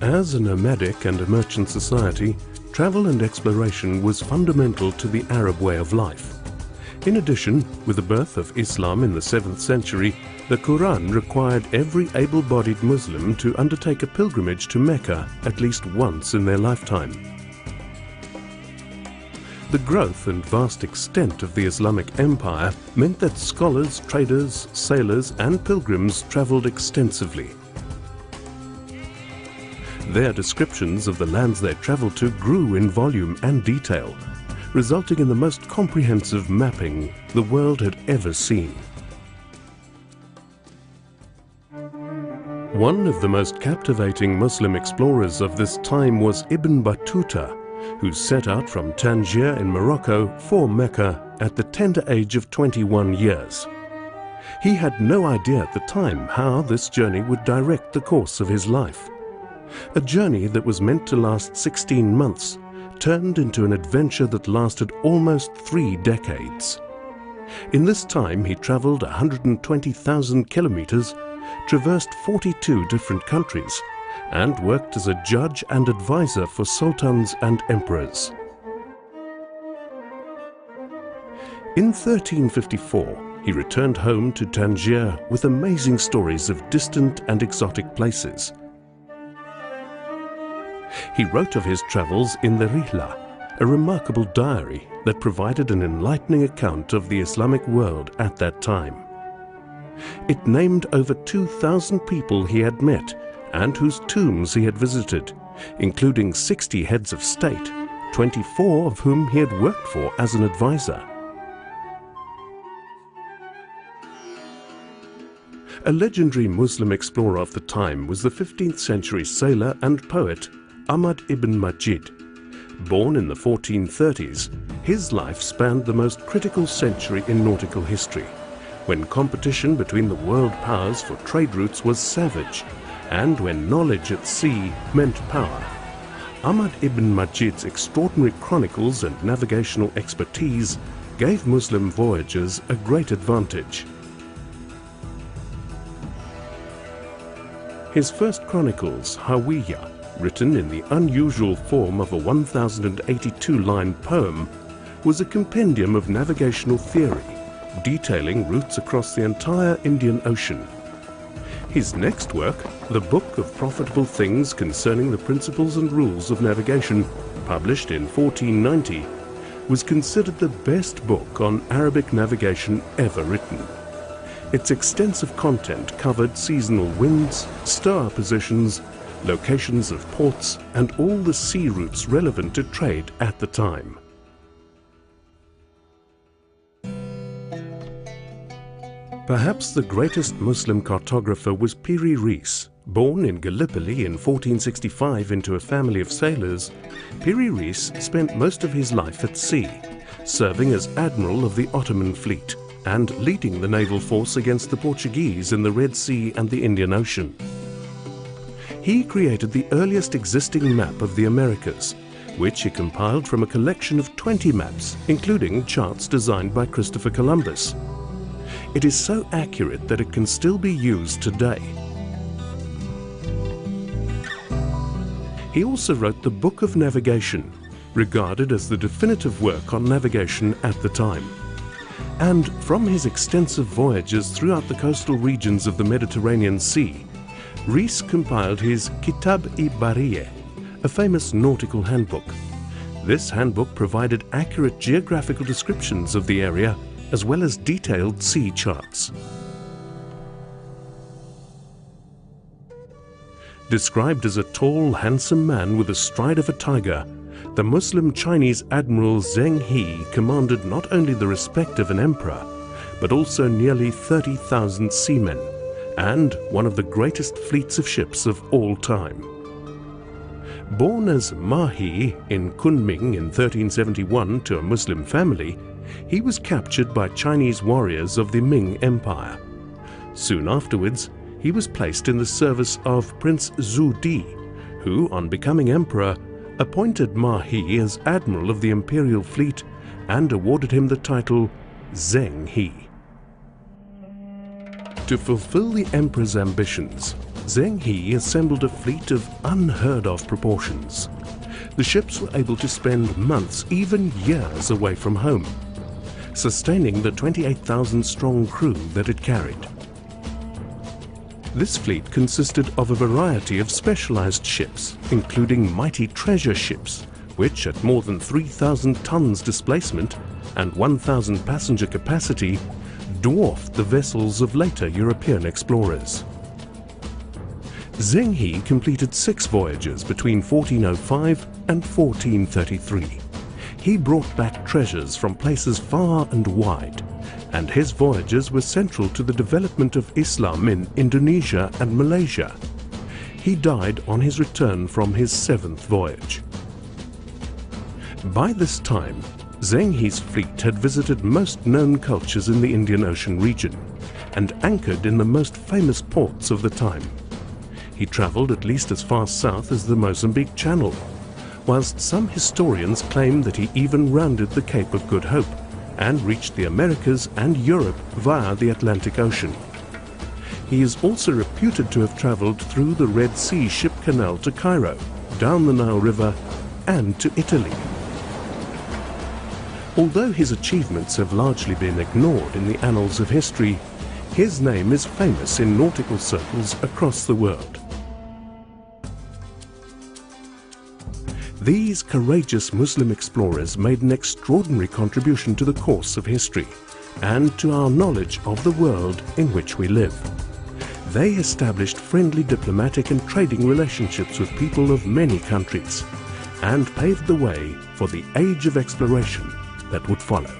As a nomadic and a merchant society, travel and exploration was fundamental to the Arab way of life. In addition, with the birth of Islam in the 7th century, the Quran required every able-bodied Muslim to undertake a pilgrimage to Mecca at least once in their lifetime. The growth and vast extent of the Islamic Empire meant that scholars, traders, sailors and pilgrims travelled extensively. Their descriptions of the lands they travelled to grew in volume and detail, resulting in the most comprehensive mapping the world had ever seen. One of the most captivating Muslim explorers of this time was Ibn Battuta, who set out from Tangier in Morocco for Mecca at the tender age of 21 years. He had no idea at the time how this journey would direct the course of his life. A journey that was meant to last 16 months turned into an adventure that lasted almost 3 decades. In this time he travelled 120,000 kilometres, traversed 42 different countries, and worked as a judge and advisor for sultans and emperors. In 1354, he returned home to Tangier with amazing stories of distant and exotic places. He wrote of his travels in the Rihla, a remarkable diary that provided an enlightening account of the Islamic world at that time. It named over 2,000 people he had met and whose tombs he had visited, including 60 heads of state, 24 of whom he had worked for as an advisor. A legendary Muslim explorer of the time was the 15th century sailor and poet Ahmad ibn Majid. Born in the 1430s, his life spanned the most critical century in nautical history, when competition between the world powers for trade routes was savage, and when knowledge at sea meant power. Ahmad ibn Majid's extraordinary chronicles and navigational expertise gave Muslim voyagers a great advantage. His first chronicles, Hawiyah, written in the unusual form of a 1,082-line poem, was a compendium of navigational theory, detailing routes across the entire Indian Ocean. His next work, the Book of Profitable Things Concerning the Principles and Rules of Navigation, published in 1490, was considered the best book on Arabic navigation ever written. Its extensive content covered seasonal winds, star positions, locations of ports, and all the sea routes relevant to trade at the time. Perhaps the greatest Muslim cartographer was Piri Reis. Born in Gallipoli in 1465 into a family of sailors, Piri Reis spent most of his life at sea, serving as admiral of the Ottoman fleet and leading the naval force against the Portuguese in the Red Sea and the Indian Ocean. He created the earliest existing map of the Americas, which he compiled from a collection of 20 maps, including charts designed by Christopher Columbus. It is so accurate that it can still be used today. He also wrote the Book of Navigation, regarded as the definitive work on navigation at the time. And from his extensive voyages throughout the coastal regions of the Mediterranean Sea, Reis compiled his Kitab-i-Bariyeh, a famous nautical handbook. This handbook provided accurate geographical descriptions of the area as well as detailed sea charts. Described as a tall, handsome man with the stride of a tiger, the Muslim Chinese Admiral Zheng He commanded not only the respect of an emperor, but also nearly 30,000 seamen, and one of the greatest fleets of ships of all time. Born as Ma He in Kunming in 1371 to a Muslim family, he was captured by Chinese warriors of the Ming Empire. Soon afterwards, he was placed in the service of Prince Zhu Di, who, on becoming emperor, appointed Ma He as admiral of the imperial fleet and awarded him the title Zheng He. To fulfill the emperor's ambitions, Zheng He assembled a fleet of unheard-of proportions. The ships were able to spend months, even years away from home, sustaining the 28,000-strong crew that it carried. This fleet consisted of a variety of specialized ships, including mighty treasure ships, which at more than 3,000 tons displacement and 1,000 passenger capacity dwarfed the vessels of later European explorers. Zheng He completed 6 voyages between 1405 and 1433. He brought back treasures from places far and wide, and his voyages were central to the development of Islam in Indonesia and Malaysia. He died on his return from his 7th voyage. By this time, Zheng He's fleet had visited most known cultures in the Indian Ocean region and anchored in the most famous ports of the time. He travelled at least as far south as the Mozambique Channel, whilst some historians claim that he even rounded the Cape of Good Hope and reached the Americas and Europe via the Atlantic Ocean. He is also reputed to have travelled through the Red Sea Ship Canal to Cairo, down the Nile River, and to Italy. Although his achievements have largely been ignored in the annals of history, his name is famous in nautical circles across the world. These courageous Muslim explorers made an extraordinary contribution to the course of history and to our knowledge of the world in which we live. They established friendly diplomatic and trading relationships with people of many countries and paved the way for the age of exploration that would follow.